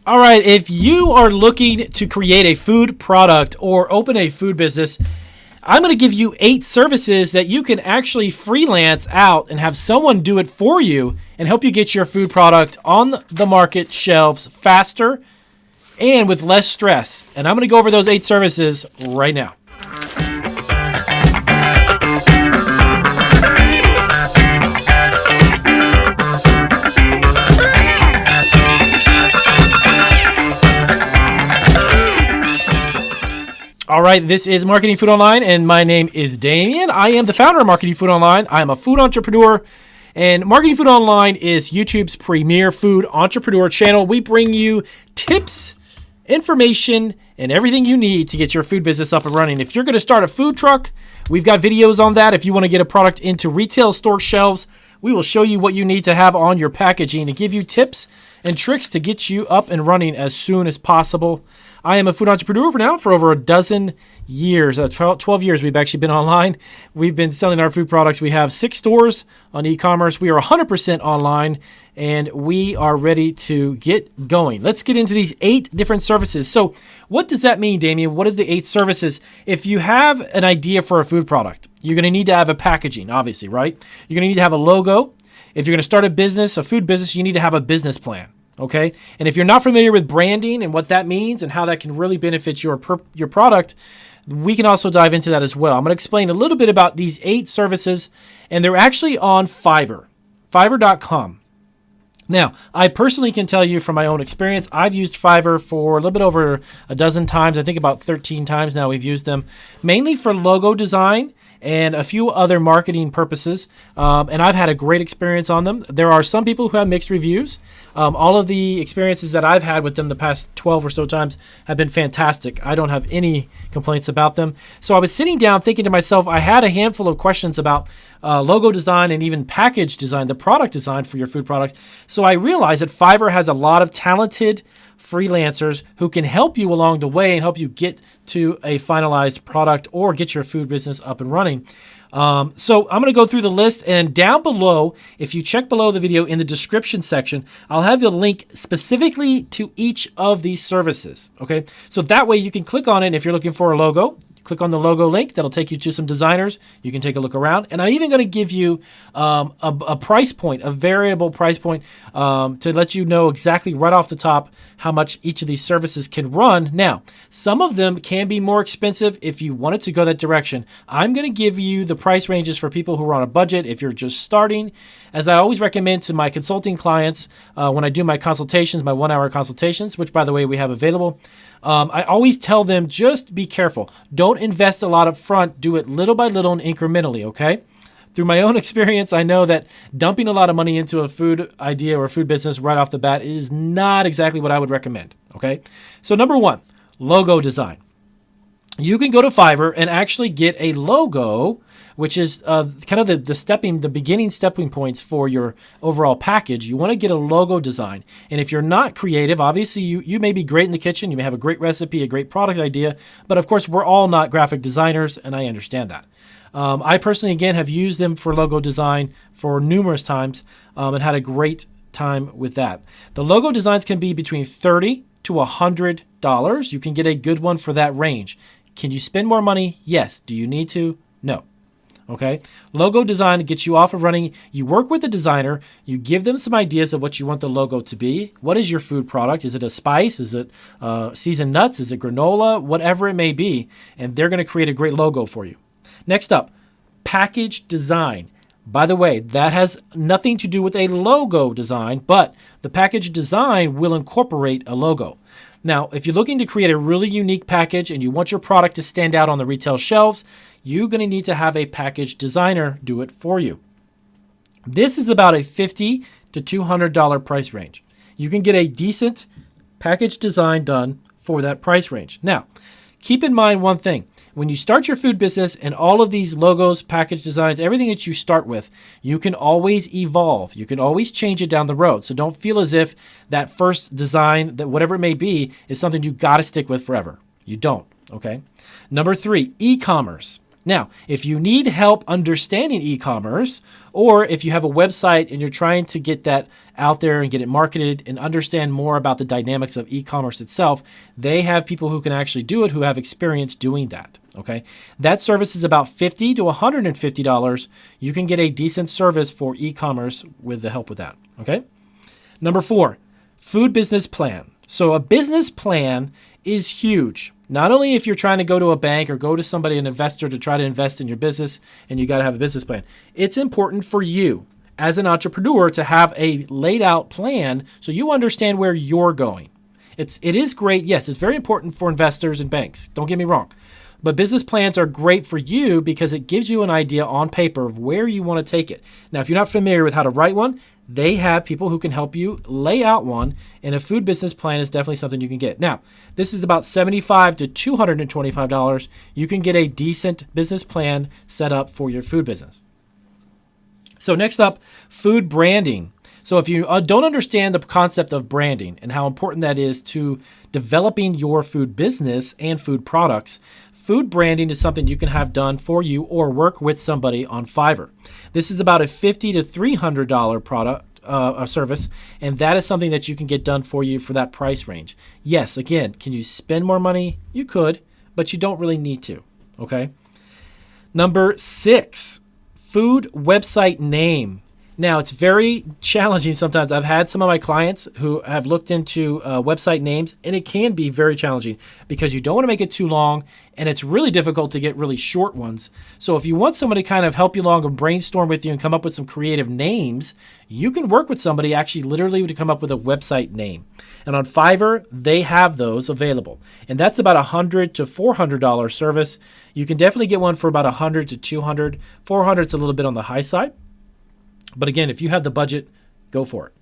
All right, if you are looking to create a food product or open a food business, I'm going to give you 8 services that you can actually freelance out and have someone do it for you and help you get your food product on the market shelves faster and with less stress. And I'm going to go over those 8 services right now. All right, this is Marketing Food Online, and my name is Damien. I am the founder of Marketing Food Online. I am a food entrepreneur, and Marketing Food Online is YouTube's premier food entrepreneur channel. We bring you tips, information, and everything you need to get your food business up and running. If you're going to start a food truck, we've got videos on that. If you want to get a product into retail store shelves, we will show you what you need to have on your packaging and give you tips and tricks to get you up and running as soon as possible. I am a food entrepreneur for over a dozen years. 12 years we've actually been online. We've been selling our food products. We have 6 stores on e-commerce. We are 100% online, and we are ready to get going. Let's get into these 8 different services. So what does that mean, Damien? What are the 8 services? If you have an idea for a food product, you're going to need to have a packaging, obviously, right? You're going to need to have a logo. If you're going to start a business, a food business, you need to have a business plan. Okay, and if you're not familiar with branding and what that means and how that can really benefit your product, we can also dive into that as well. I'm going to explain a little bit about these 8 services, and they're actually on Fiverr, Fiverr.com. Now, I personally can tell you from my own experience, I've used Fiverr for a little bit over a dozen times. I think about 13 times now we've used them, mainly for logo design and a few other marketing purposes, and I've had a great experience on them. There are some people who have mixed reviews. All of the experiences that I've had with them the past 12 or so times have been fantastic. I don't have any complaints about them. So I was sitting down thinking to myself, I had a handful of questions about logo design and even package design, the product design for your food product. So I realized that Fiverr has a lot of talented freelancers who can help you along the way and help you get to a finalized product or get your food business up and running. So I'm going to go through the list, and down below, if you check below the video in the description section, I'll have the link specifically to each of these services. Okay, so that way you can click on it. And if you're looking for a logo, click on the logo link. That'll take you to some designers. You can take a look around. And I'm even going to give you a price point, a variable price point, to let you know exactly right off the top how much each of these services can run. Now, some of them can be more expensive if you wanted to go that direction. I'm going to give you the price ranges for people who are on a budget if you're just starting. As I always recommend to my consulting clients when I do my consultations, my 1-hour consultations, which, by the way, we have available, I always tell them, just be careful. Don't invest a lot up front. Do it little by little and incrementally, okay? Through my own experience, I know that dumping a lot of money into a food idea or a food business right off the bat is not exactly what I would recommend, okay? So number 1, logo design. You can go to Fiverr and actually get a logo, which is kind of the beginning stepping points for your overall package. You want to get a logo design. And if you're not creative, obviously you may be great in the kitchen. You may have a great recipe, a great product idea. But of course, we're all not graphic designers, and I understand that. I personally, again, have used them for logo design for numerous times and had a great time with that. The logo designs can be between $30 to $100. You can get a good one for that range. Can you spend more money? Yes. Do you need to? No. Okay. Logo design gets you off and running. You work with the designer. You give them some ideas of what you want the logo to be. What is your food product? Is it a spice? Is it seasoned nuts? Is it granola? Whatever it may be. And they're going to create a great logo for you. Next up, package design. By the way, that has nothing to do with a logo design, but the package design will incorporate a logo. Now, if you're looking to create a really unique package and you want your product to stand out on the retail shelves, you're going to need to have a package designer do it for you. This is about a $50 to $200 price range. You can get a decent package design done for that price range. Now, keep in mind one thing. When you start your food business and all of these logos, package designs, everything that you start with, you can always evolve. You can always change it down the road. So don't feel as if that first design, that whatever it may be, is something you got to stick with forever. You don't, okay? Number 3, e-commerce. Now, if you need help understanding e-commerce, or if you have a website and you're trying to get that out there and get it marketed and understand more about the dynamics of e-commerce itself, they have people who can actually do it, who have experience doing that. Okay, that service is about $50 to $150. You can get a decent service for e-commerce with the help with that. Okay. Number 4, food business plan. So a business plan is huge. Not only if you're trying to go to a bank or go to somebody, an investor, to try to invest in your business, and you got to have a business plan. It's important for you as an entrepreneur to have a laid out plan so you understand where you're going. It is great. Yes, it's very important for investors and banks. Don't get me wrong. But business plans are great for you because it gives you an idea on paper of where you want to take it. Now, if you're not familiar with how to write one, they have people who can help you lay out one, and a food business plan is definitely something you can get. Now, this is about $75 to $225. You can get a decent business plan set up for your food business. So next up, food branding. So if you don't understand the concept of branding and how important that is to developing your food business and food products, food branding is something you can have done for you or work with somebody on Fiverr. This is about a $50 to $300 product service, and that is something that you can get done for you for that price range. Yes, again, can you spend more money? You could, but you don't really need to. Okay. Number 6, food website name. Now, it's very challenging sometimes. I've had some of my clients who have looked into website names, and it can be very challenging because you don't want to make it too long, and it's really difficult to get really short ones. So if you want somebody to kind of help you along and brainstorm with you and come up with some creative names, you can work with somebody actually literally to come up with a website name. And on Fiverr, they have those available. And that's about a $100 to $400 service. You can definitely get one for about $100 to $200. $400 is a little bit on the high side. But again, if you have the budget, go for it.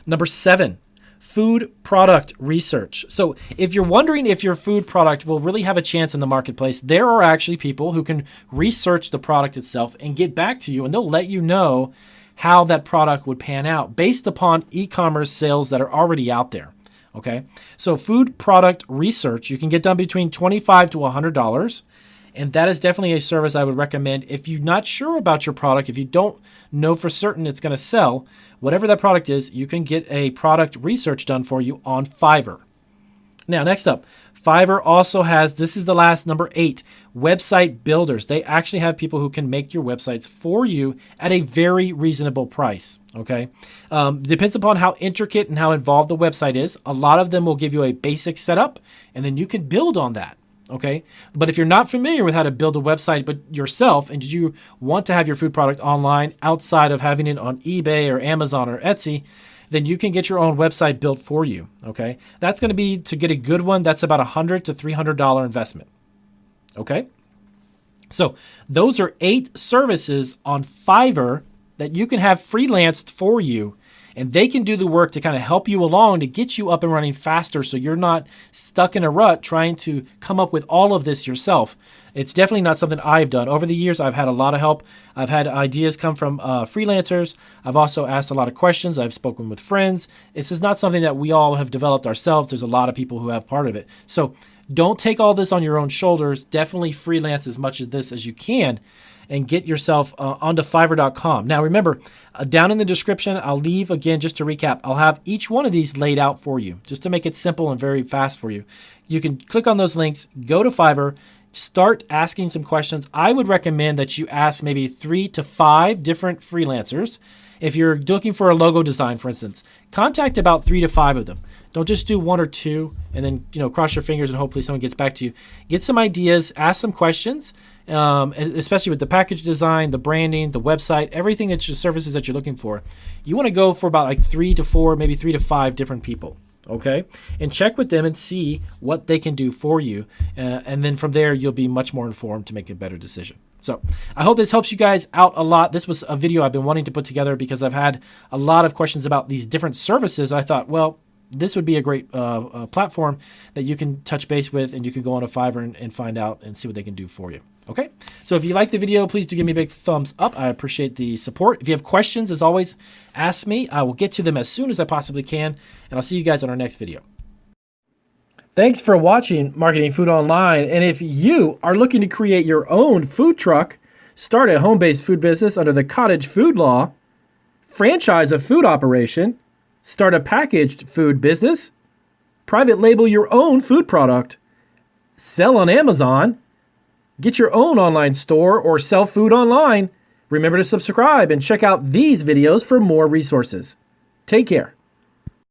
Number 7, food product research. So if you're wondering if your food product will really have a chance in the marketplace, there are actually people who can research the product itself and get back to you, and they'll let you know how that product would pan out based upon e-commerce sales that are already out there. Okay, so food product research, you can get done between $25 to $100. And that is definitely a service I would recommend if you're not sure about your product, if you don't know for certain it's going to sell, whatever that product is, you can get a product research done for you on Fiverr. Now, next up, Fiverr also has, this is the last, number 8, website builders. They actually have people who can make your websites for you at a very reasonable price, okay? Depends upon how intricate and how involved the website is. A lot of them will give you a basic setup, and then you can build on that. Okay, but if you're not familiar with how to build a website but yourself, and you want to have your food product online outside of having it on eBay or Amazon or Etsy, then you can get your own website built for you. Okay, that's going to be, to get a good one, that's about $100 to $300 investment. Okay, so those are 8 services on Fiverr that you can have freelanced for you. And they can do the work to kind of help you along to get you up and running faster so you're not stuck in a rut trying to come up with all of this yourself. It's definitely not something I've done. Over the years, I've had a lot of help. I've had ideas come from freelancers. I've also asked a lot of questions. I've spoken with friends. This is not something that we all have developed ourselves. There's a lot of people who have part of it. So don't take all this on your own shoulders. Definitely freelance as much of this as you can and get yourself onto Fiverr.com. Now remember, down in the description, I'll leave, again, just to recap, I'll have each one of these laid out for you, just to make it simple and very fast for you. You can click on those links, go to Fiverr, start asking some questions. I would recommend that you ask maybe 3 to 5 different freelancers. If you're looking for a logo design, for instance, contact about 3 to 5 of them. Don't just do 1 or 2 and then cross your fingers and hopefully someone gets back to you. Get some ideas, ask some questions, especially with the package design, the branding, the website, everything that your services that you're looking for. You want to go for about like 3 to 4, maybe 3 to 5 different people. Okay, and check with them and see what they can do for you. And then from there, you'll be much more informed to make a better decision. So I hope this helps you guys out a lot. This was a video I've been wanting to put together because I've had a lot of questions about these different services. I thought, well, this would be a great platform that you can touch base with, and you can go on to Fiverr and find out and see what they can do for you. Okay, so if you liked the video, please do give me a big thumbs up. I appreciate the support. If you have questions, as always, ask me. I will get to them as soon as I possibly can, and I'll see you guys on our next video. Thanks for watching Marketing Food Online. And if you are looking to create your own food truck, start a home-based food business under the cottage food law, franchise a food operation, start a packaged food business, private label your own food product, sell on Amazon, get your own online store, or sell food online, remember to subscribe and check out these videos for more resources. Take care.